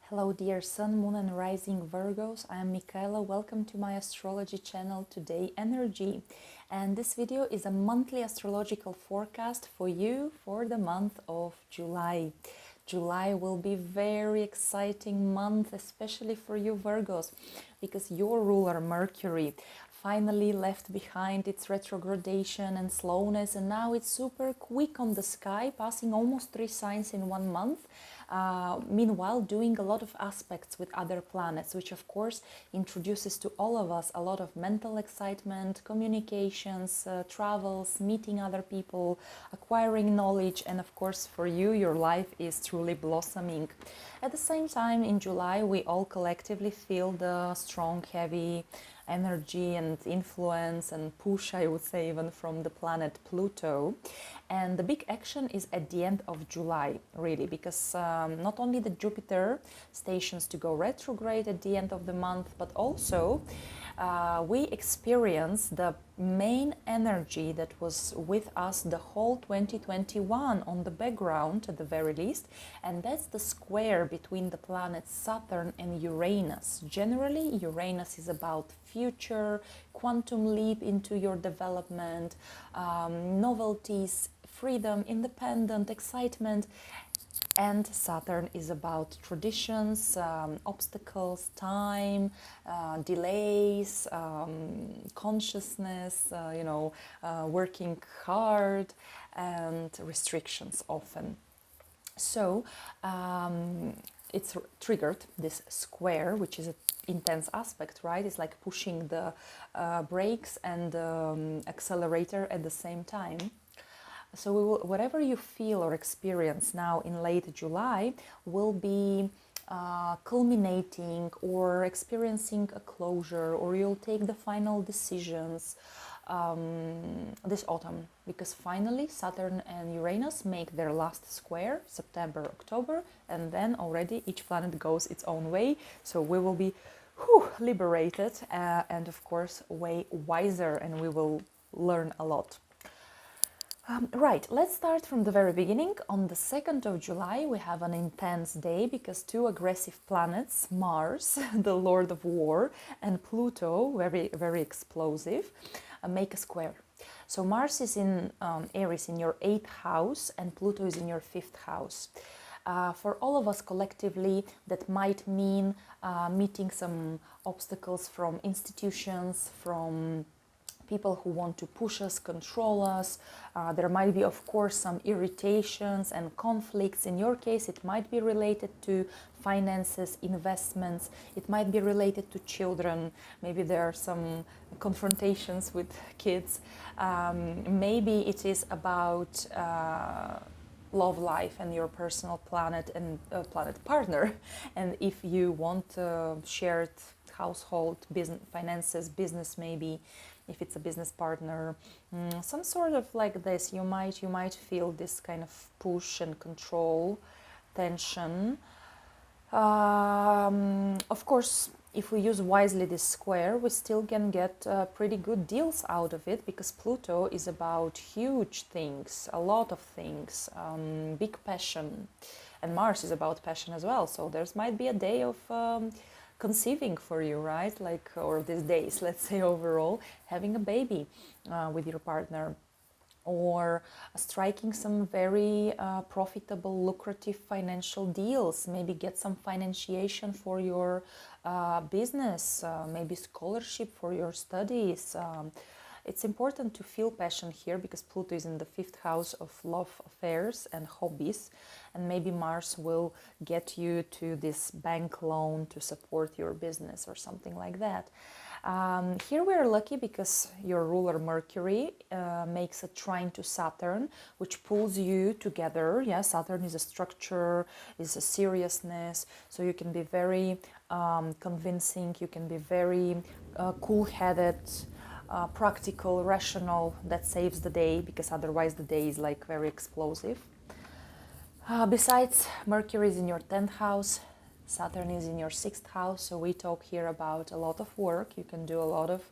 Hello dear Sun, Moon and Rising Virgos, I am Michaela. Welcome to my astrology channel Todayenergy. And this video is a monthly astrological forecast for you for the month of July. July will be very exciting month, especially for you Virgos, because your ruler Mercury finally left behind its retrogradation and slowness, and now it's super quick on the sky, passing almost 3 signs in 1 month. Meanwhile, doing a lot of aspects with other planets, which of course introduces to all of us a lot of mental excitement, communications, travels, meeting other people, acquiring knowledge, and of course for you, your life is truly blossoming. At the same time, in July, we all collectively feel the strong, heavy energy and influence and push, I would say, even from the planet Pluto. And the big action is at the end of July, really, because not only the Jupiter stations to go retrograde at the end of the month, but also we experience the main energy that was with us the whole 2021 on the background at the very least, and that's the square between the planets Saturn and Uranus. Generally, Uranus is about future, quantum leap into your development, novelties, freedom, independent, excitement. And Saturn is about traditions, obstacles, time, delays, consciousness, working hard, and restrictions often. So it's triggered this square, which is an intense aspect, right? It's like pushing the brakes and accelerator at the same time. So whatever you feel or experience now in late July will be culminating or experiencing a closure, or you'll take the final decisions this autumn, because finally Saturn and Uranus make their last square, September, October, and then already each planet goes its own way. So we will be liberated and of course way wiser, and we will learn a lot. Right, let's start from the very beginning. On the 2nd of July, we have an intense day because 2 aggressive planets, Mars, the Lord of War, and Pluto, very, very explosive, make a square. So Mars is in Aries in your 8th house, and Pluto is in your 5th house. For all of us collectively, that might mean meeting some obstacles from institutions, from people who want to push us, control us. There might be, of course, some irritations and conflicts. In your case, it might be related to finances, investments. It might be related to children. Maybe there are some confrontations with kids. Maybe it is about love life and your personal planet and planet partner. And if you want shared household, business, finances, business, maybe if it's a business partner, some sort of like this, you might feel this kind of push and control, tension. Of course, if we use wisely this square, we still can get pretty good deals out of it, because Pluto is about huge things, a lot of things, big passion, and Mars is about passion as well. So there might be a day of conceiving for you, right? Or these days, let's say overall, having a baby with your partner, or striking some very profitable, lucrative financial deals. Maybe get some financiation for your business, maybe scholarship for your studies. It's important to feel passion here, because Pluto is in the 5th house of love affairs and hobbies, and maybe Mars will get you to this bank loan to support your business or something like that. Here we are lucky because your ruler Mercury makes a trine to Saturn, which pulls you together. Yeah, Saturn is a structure, is a seriousness, so you can be very convincing, you can be very cool-headed, practical, rational. That saves the day, because otherwise the day is like very explosive. Besides, Mercury is in your 10th house, Saturn is in your 6th house, so we talk here about a lot of work. You can do a lot of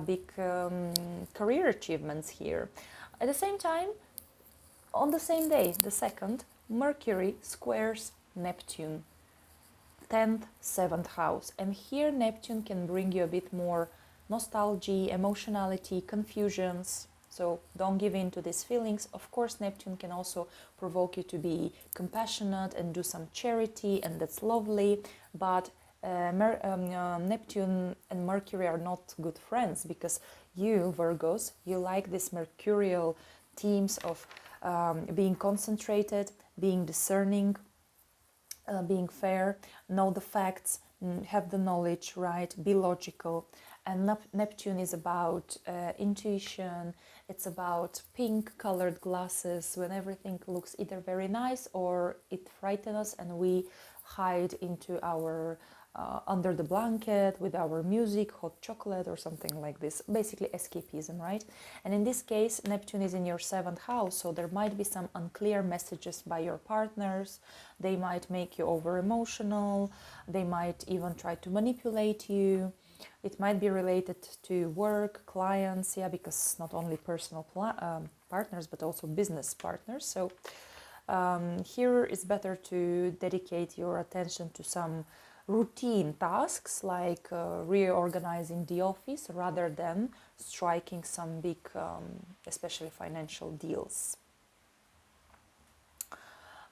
big career achievements here. At the same time, on the same day, the 2nd, Mercury squares Neptune. 10th, 7th house. And here Neptune can bring you a bit more nostalgia, emotionality, confusions. So don't give in to these feelings. Of course, Neptune can also provoke you to be compassionate and do some charity, and that's lovely. But Neptune and Mercury are not good friends, because you, Virgos, you like this mercurial themes of being concentrated, being discerning, being fair, know the facts, have the knowledge, right? Be logical. And Neptune is about intuition. It's about pink colored glasses, when everything looks either very nice or it frightens us, and we hide into our under the blanket with our music, hot chocolate or something like this. Basically escapism, right? And in this case, Neptune is in your 7th house, so there might be some unclear messages by your partners. They might make you over emotional. They might even try to manipulate you. It might be related to work, clients, yeah, because not only personal partners, but also business partners. So here it's better to dedicate your attention to some routine tasks, like reorganizing the office, rather than striking some big, especially financial deals.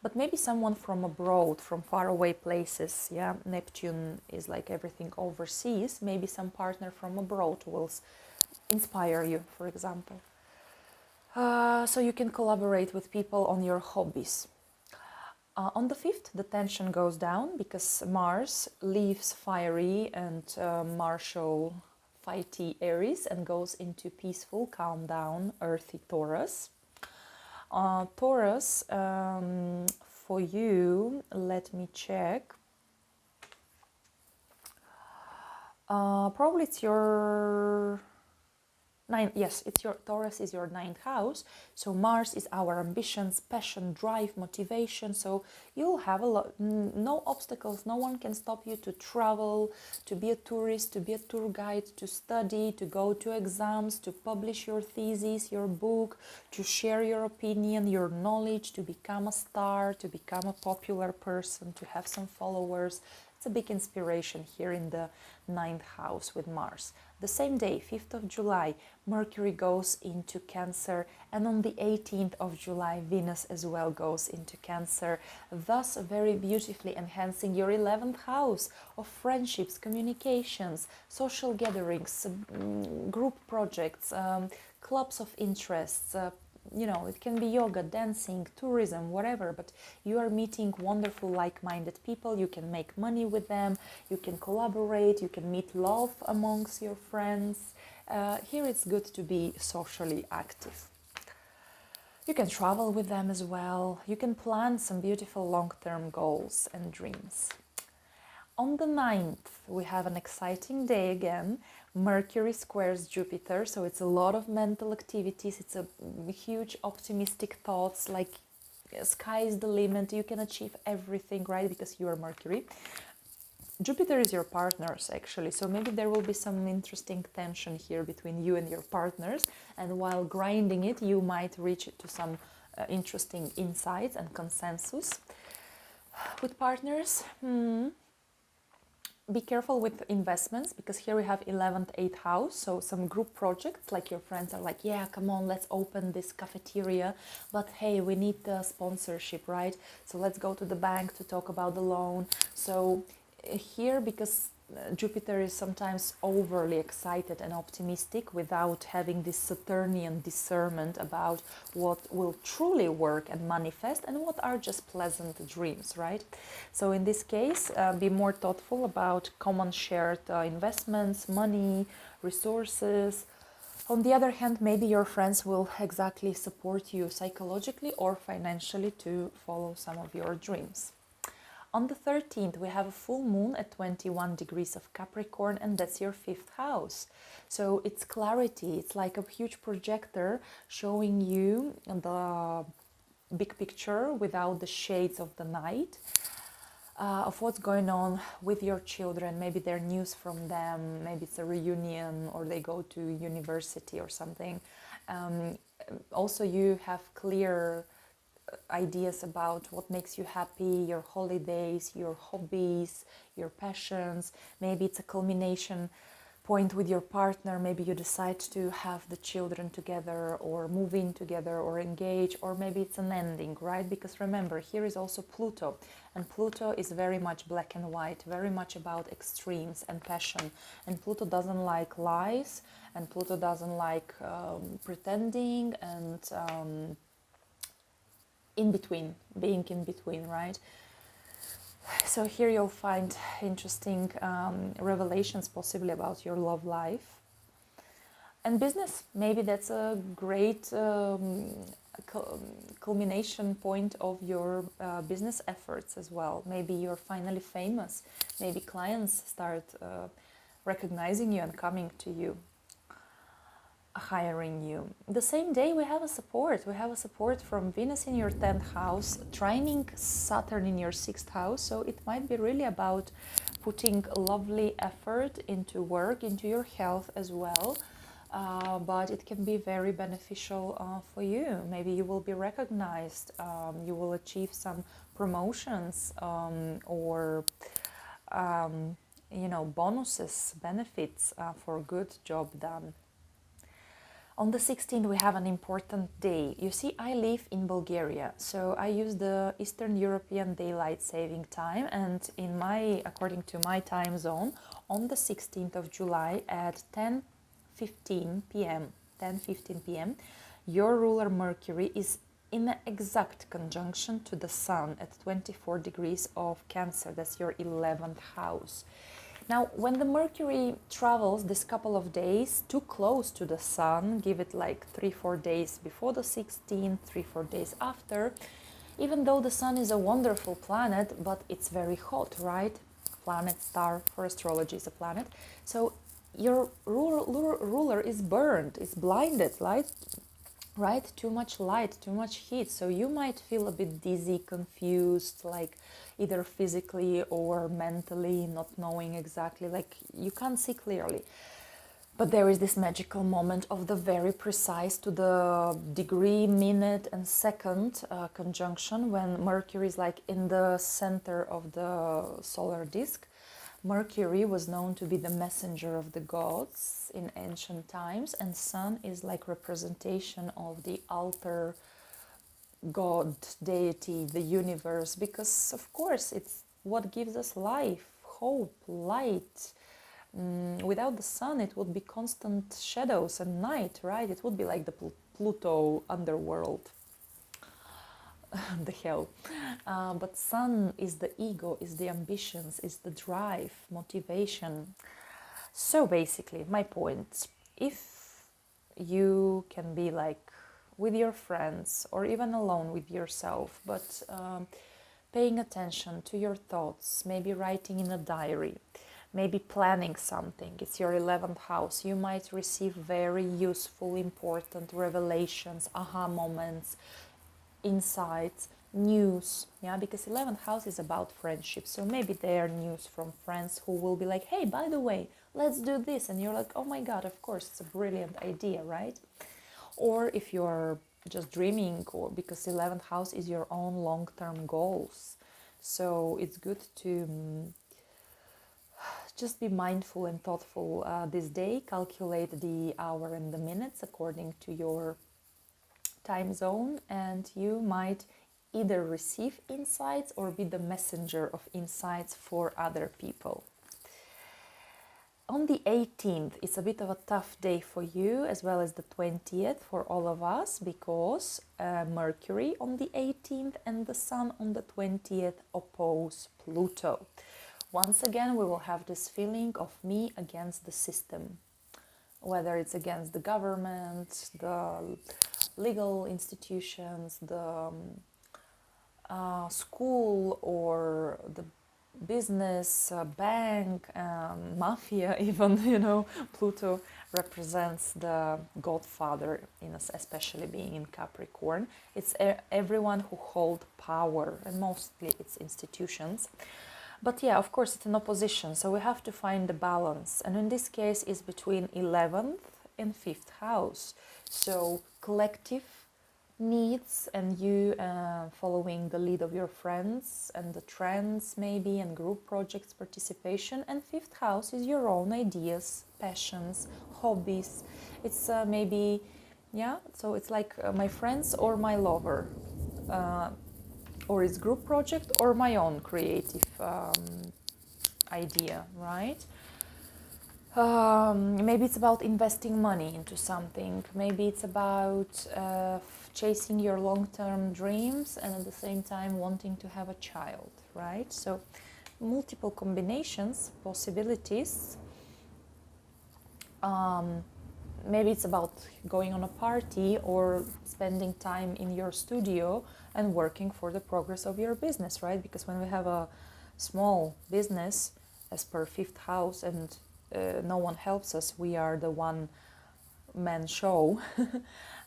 But maybe someone from abroad, from faraway places, yeah, Neptune is like everything overseas. Maybe some partner from abroad will inspire you, for example. So you can collaborate with people on your hobbies. On the 5th, the tension goes down, because Mars leaves fiery and martial, fighty Aries and goes into peaceful, calm down, earthy Taurus. Taurus, for you, let me check. Probably it's your yes, it's your Taurus is your 9th house. So Mars is our ambitions, passion, drive, motivation. So you'll have a lot, no obstacles. No one can stop you to travel, to be a tourist, to be a tour guide, to study, to go to exams, to publish your thesis, your book, to share your opinion, your knowledge, to become a star, to become a popular person, to have some followers. It's a big inspiration here in the 9th house with Mars. The same day, 5th of July, Mercury goes into Cancer, and on the 18th of July, Venus as well goes into Cancer, thus very beautifully enhancing your 11th house of friendships, communications, social gatherings, group projects, clubs of interests, you know, it can be yoga, dancing, tourism, whatever, but you are meeting wonderful like-minded people. You can make money with them, you can collaborate, you can meet love amongst your friends. Here it's good to be socially active. You can travel with them as well. You can plan some beautiful long-term goals and dreams. On the 9th, we have an exciting day again. Mercury squares Jupiter, so it's a lot of mental activities. It's a huge optimistic thoughts, like sky is the limit. You can achieve everything, right? Because you are Mercury. Jupiter is your partners, actually, so maybe there will be some interesting tension here between you and your partners, and while grinding it, you might reach to some interesting insights and consensus. With partners, be careful with investments, because here we have 11th, 8th house, so some group projects, like your friends are like, yeah, come on, let's open this cafeteria, but hey, we need the sponsorship, right? So let's go to the bank to talk about the loan. So here, because Jupiter is sometimes overly excited and optimistic without having this Saturnian discernment about what will truly work and manifest and what are just pleasant dreams, right? So in this case, be more thoughtful about common shared investments, money, resources. On the other hand, maybe your friends will exactly support you psychologically or financially to follow some of your dreams. On the 13th, we have a full moon at 21 degrees of Capricorn, and that's your 5th house. So it's clarity. It's like a huge projector showing you the big picture without the shades of the night, of what's going on with your children. Maybe there's news from them. Maybe it's a reunion, or they go to university or something. Also, you have clear ideas about what makes you happy, your holidays, your hobbies, your passions. Maybe it's a culmination point with your partner. Maybe you decide to have the children together or move in together or engage, or maybe it's an ending, right? Because remember, here is also Pluto, and Pluto is very much black and white, very much about extremes and passion. And Pluto doesn't like lies, and Pluto doesn't like pretending and in between, being in between, right? So here you'll find interesting revelations possibly about your love life and business. Maybe that's a great culmination point of your business efforts as well. Maybe you're finally famous. Maybe clients start recognizing you and coming to you, hiring you. The same day we have a support. We have a support from Venus in your 10th house, trining Saturn in your 6th house. So it might be really about putting lovely effort into work, into your health as well. But it can be very beneficial for you. Maybe you will be recognized. You will achieve some promotions or bonuses, benefits for good job done. On the 16th, we have an important day. You see, I live in Bulgaria, so I use the Eastern European Daylight Saving Time, and according to my time zone, on the 16th of July at 10:15 p.m., your ruler Mercury is in an exact conjunction to the Sun at 24 degrees of Cancer. That's your 11th house. Now, when the Mercury travels this couple of days too close to the Sun, give it like 3-4 days before the 16th, 3-4 days after, even though the Sun is a wonderful planet, but it's very hot, right? Planet, star, for astrology is a planet. So your ruler is burned, is blinded, right? Too much light, too much heat. So you might feel a bit dizzy, confused, like either physically or mentally, not knowing exactly, like you can't see clearly. But there is this magical moment of the very precise to the degree, minute and second conjunction when Mercury is like in the center of the solar disk. Mercury was known to be the messenger of the gods in ancient times, and Sun is like representation of the altar God, deity, the universe, because of course it's what gives us life, hope, light. Without the Sun it would be constant shadows and night, right? It would be like the Pluto underworld. The hell. But Sun is the ego, is the ambitions, is the drive, motivation. So basically, my point, if you can be like with your friends or even alone with yourself, but paying attention to your thoughts, maybe writing in a diary, maybe planning something, it's your 11th house, you might receive very useful, important revelations, aha moments, insights, news, yeah, because 11th house is about friendship. So maybe there are news from friends who will be like, hey, by the way, let's do this, and you're like, oh my god, of course, it's a brilliant idea, right? Or if you're just dreaming, or because 11th house is your own long-term goals, so it's good to just be mindful and thoughtful this day. Calculate the hour and the minutes according to your time zone, and you might either receive insights or be the messenger of insights for other people. On the 18th, it's a bit of a tough day for you, as well as the 20th for all of us, because Mercury on the 18th and the Sun on the 20th oppose Pluto. Once again, we will have this feeling of me against the system, whether it's against the government, the legal institutions, the school, or the business, bank, mafia even, Pluto represents the godfather, especially being in Capricorn. It's everyone who hold power, and mostly it's institutions. But yeah, of course, it's an opposition, so we have to find the balance. And in this case, it's between 11th and 5th house. So collective needs, and you following the lead of your friends and the trends maybe, and group projects participation. And fifth house is your own ideas, passions, hobbies. It's maybe, yeah, so it's like my friends or my lover, or it's group project or my own creative idea, right? Maybe it's about investing money into something. Maybe it's about chasing your long-term dreams and at the same time wanting to have a child, right? So multiple combinations, possibilities. Maybe it's about going on a party or spending time in your studio and working for the progress of your business, right? Because when we have a small business as per fifth house and no one helps us, we are the one man show.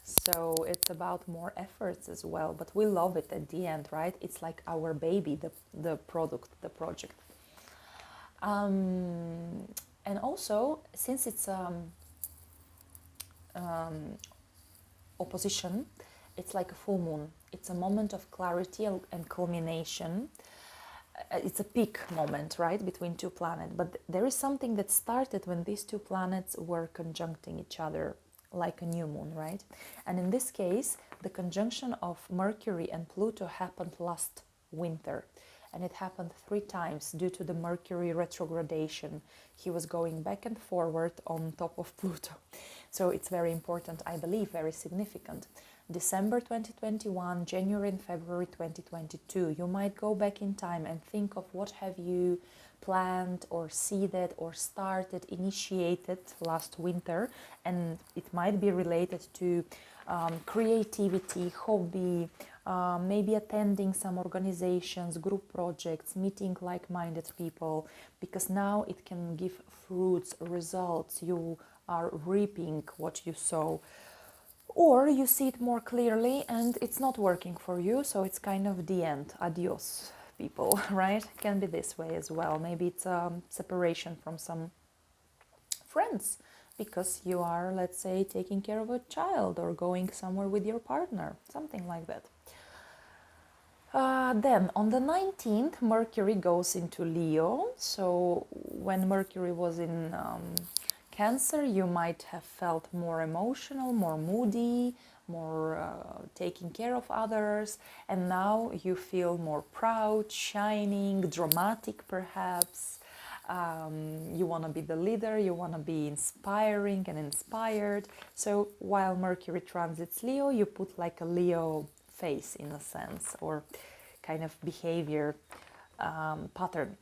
So it's about more efforts as well, but we love it at the end, right? It's like our baby, the product, the project. And also, since it's opposition, it's like a full moon. It's a moment of clarity and culmination. It's a peak moment, right, between two planets. But there is something that started when these two planets were conjuncting each other, like a new moon, right? And in this case, the conjunction of Mercury and Pluto happened last winter. And it happened 3 times due to the Mercury retrogradation. He was going back and forward on top of Pluto. So it's very important, I believe, very significant. December 2021, January and February 2022. You might go back in time and think of what have you planned or seeded or started, initiated last winter. And it might be related to creativity, hobby, maybe attending some organizations, group projects, meeting like-minded people, because now it can give fruits, results. You are reaping what you sow. Or you see it more clearly and it's not working for you, so it's kind of the end. Adios, people, right? It can be this way as well. Maybe it's a separation from some friends because you are, let's say, taking care of a child or going somewhere with your partner, something like that. Then on the 19th, Mercury goes into Leo. So when Mercury was in Cancer, you might have felt more emotional, more moody, more taking care of others. And now you feel more proud, shining, dramatic perhaps. You want to be the leader, you want to be inspiring and inspired. So while Mercury transits Leo, you put like a Leo face in a sense, or kind of behavior pattern.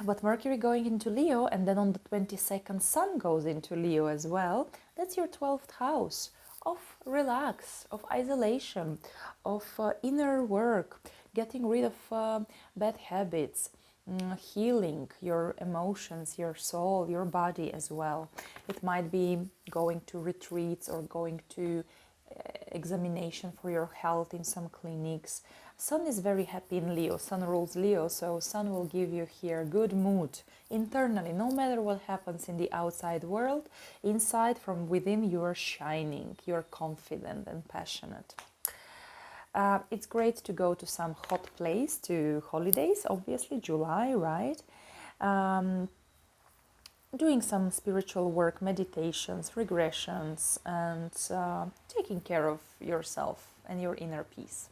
But Mercury going into Leo, and then on the 22nd, Sun goes into Leo as well. That's your 12th house of relax, of isolation, of inner work, getting rid of bad habits, healing your emotions, your soul, your body as well. It might be going to retreats or going to examination for your health in some clinics. Sun is very happy in Leo. Sun rules Leo, so Sun will give you here good mood internally. No matter what happens in the outside world, inside from within you are shining, you're confident and passionate. It's great to go to some hot place, to holidays, obviously, July, right? Doing some spiritual work, meditations, regressions, and taking care of yourself and your inner peace.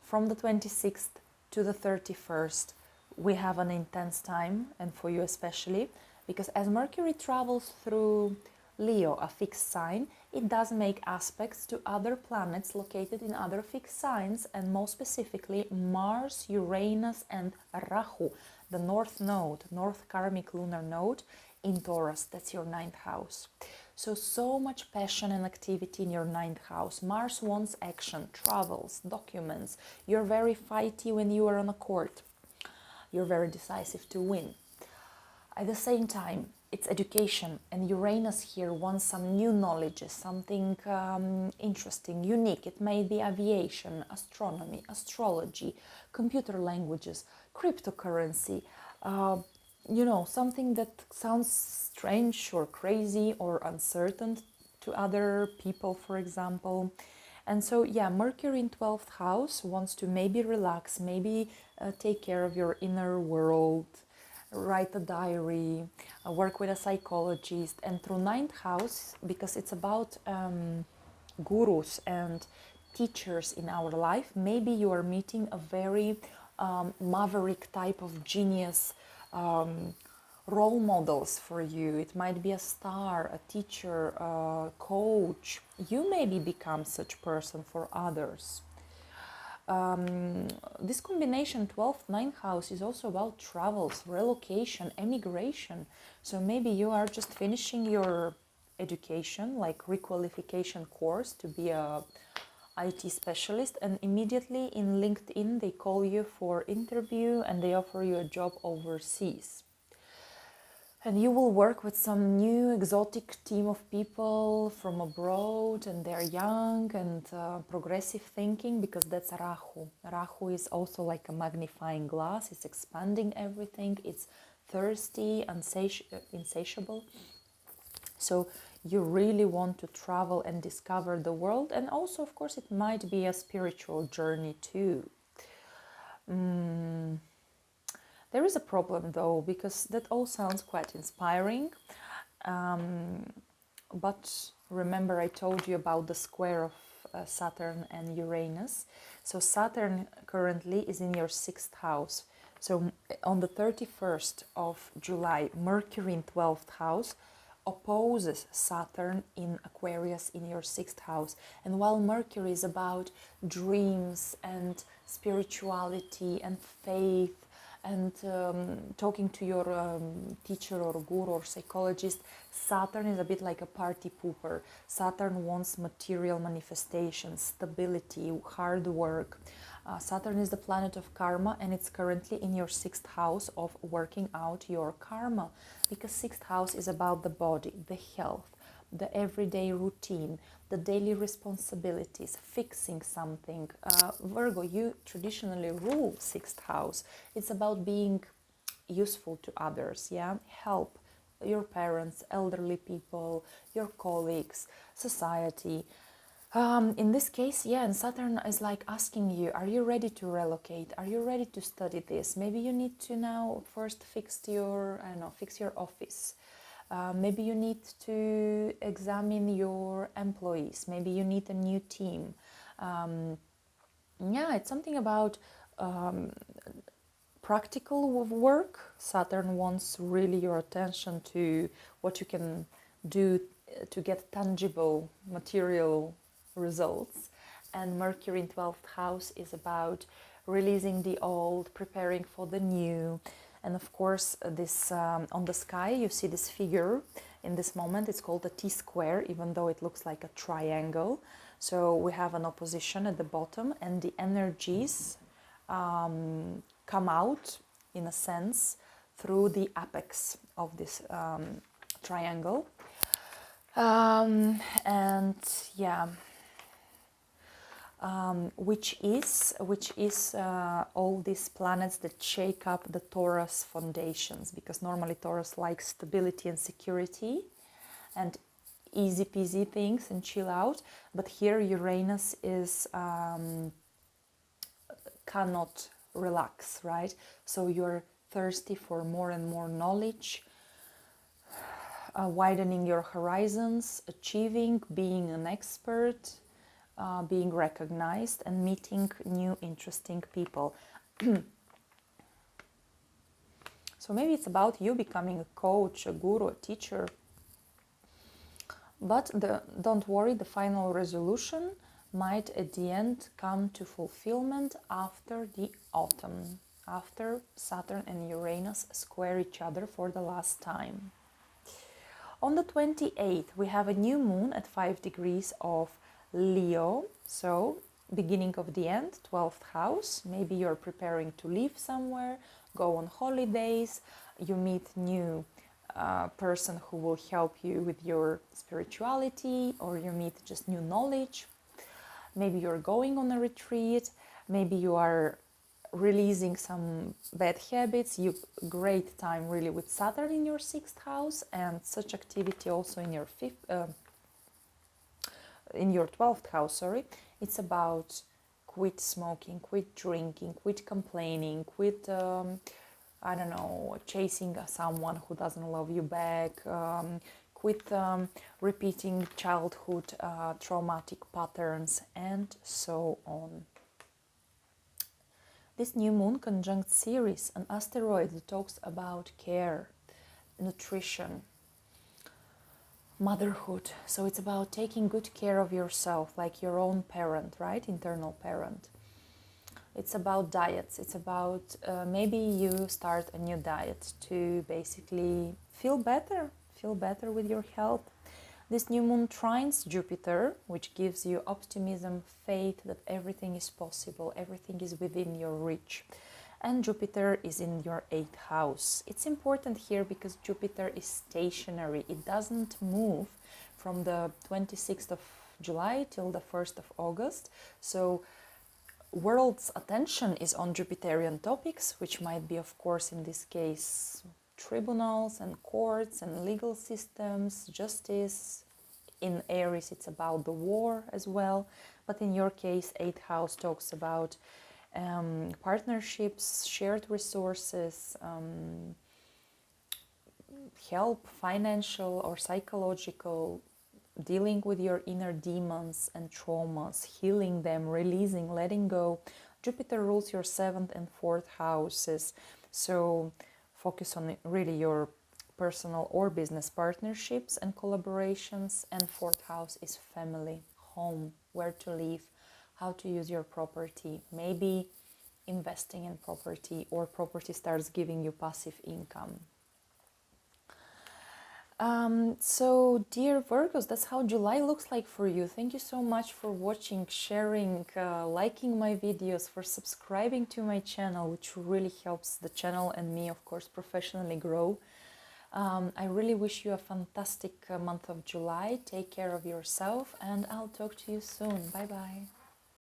From the 26th to the 31st, we have an intense time, and for you especially, because as Mercury travels through Leo, a fixed sign, it does make aspects to other planets located in other fixed signs, and most specifically Mars, Uranus, and Rahu, the North Node, North Karmic Lunar Node in Taurus. That's your 9th house. So much passion and activity in your 9th house. Mars wants action, travels, documents. You're very fighty when you are on a court. You're very decisive to win. At the same time, it's education, and Uranus here wants some new knowledge, something interesting, unique. It may be aviation, astronomy, astrology, computer languages, cryptocurrency, something that sounds strange or crazy or uncertain to other people, for example. And so, yeah, Mercury in 12th house wants to maybe relax, maybe take care of your inner world, write a diary, work with a psychologist. And through 9th house, because it's about gurus and teachers in our life, maybe you are meeting a very maverick type of genius, role models for you. It might be a star, a teacher, a coach. You maybe become such person for others. This combination 12th 9th house is also about travels, relocation, emigration. So maybe you are just finishing your education, like requalification course to be a IT specialist, and immediately in LinkedIn they call you for interview and they offer you a job overseas. And you will work with some new exotic team of people from abroad, and they're young and progressive thinking, because that's Rahu. Rahu is also like a magnifying glass. It's expanding everything. It's thirsty, insatiable. So you really want to travel and discover the world. And also, of course, it might be a spiritual journey too. There is a problem though, because that all sounds quite inspiring. But remember, I told you about the square of Saturn and Uranus. So Saturn currently is in your 6th house. So on the 31st of July, Mercury in 12th house opposes Saturn in Aquarius in your 6th house. And while Mercury is about dreams and spirituality and faith and talking to your teacher or guru or psychologist, Saturn is a bit like a party pooper. Saturn wants material manifestation, stability, hard work. Saturn is the planet of karma, and it's currently in your 6th house of working out your karma, because 6th house is about the body, the health, the everyday routine, the daily responsibilities, fixing something. Virgo, you traditionally rule 6th house. It's about being useful to others, yeah? Help your parents, elderly people, your colleagues, society. In this case, yeah, and Saturn is like asking you, are you ready to relocate? Are you ready to study this? Maybe you need to now first fix your office. Maybe you need to examine your employees. Maybe you need a new team. Yeah, it's something about practical work. Saturn wants really your attention to what you can do to get tangible material results. And Mercury in 12th house is about releasing the old, preparing for the new. And of course, this on the sky, you see this figure in this moment. It's called a T-square, even though it looks like a triangle. So we have an opposition at the bottom, and the energies come out, in a sense, through the apex of this triangle. And yeah, which is all these planets that shake up the Taurus foundations, because normally Taurus likes stability and security and easy peasy things and chill out, but here Uranus is cannot relax, right? So you're thirsty for more and more knowledge, widening your horizons, achieving, being an expert, being recognized, and meeting new interesting people. So maybe it's about you becoming a coach, a guru, a teacher. But don't worry, the final resolution might at the end come to fulfillment after the autumn, after Saturn and Uranus square each other for the last time. On the 28th, we have a new moon at 5 degrees of Leo, so beginning of the end, 12th house. Maybe you're preparing to leave somewhere, go on holidays, you meet new person who will help you with your spirituality, or you meet just new knowledge. Maybe you're going on a retreat, maybe you are releasing some bad habits. Great time really with Saturn in your 6th house, and such activity also in your 12th house, It's about quit smoking, quit drinking, quit complaining, quit, I don't know, chasing someone who doesn't love you back, quit repeating childhood traumatic patterns, and so on. This new moon conjunct Ceres, an asteroid that talks about care, nutrition, motherhood. So it's about taking good care of yourself, like your own parent, right? Internal parent. It's about diets. It's about maybe you start a new diet to basically feel better with your health. This new moon trines Jupiter, which gives you optimism, faith that everything is possible, everything is within your reach. And Jupiter is in your 8th house. It's important here because Jupiter is stationary. It doesn't move from the 26th of July till the 1st of August. So world's attention is on Jupiterian topics, which might be, of course, in this case, tribunals and courts and legal systems, justice. In Aries, it's about the war as well. But in your case, 8th house talks about partnerships, shared resources, help, financial or psychological, dealing with your inner demons and traumas, healing them, releasing, letting go. Jupiter rules your 7th and 4th houses, so focus on really your personal or business partnerships and collaborations. And 4th house is family, home, where to live, how to use your property, maybe investing in property, or property starts giving you passive income. So dear Virgos, that's how July looks like for you. Thank you so much for watching, sharing, liking my videos, for subscribing to my channel, which really helps the channel and me, of course, professionally grow. I really wish you a fantastic month of July. Take care of yourself, and I'll talk to you soon. Bye bye.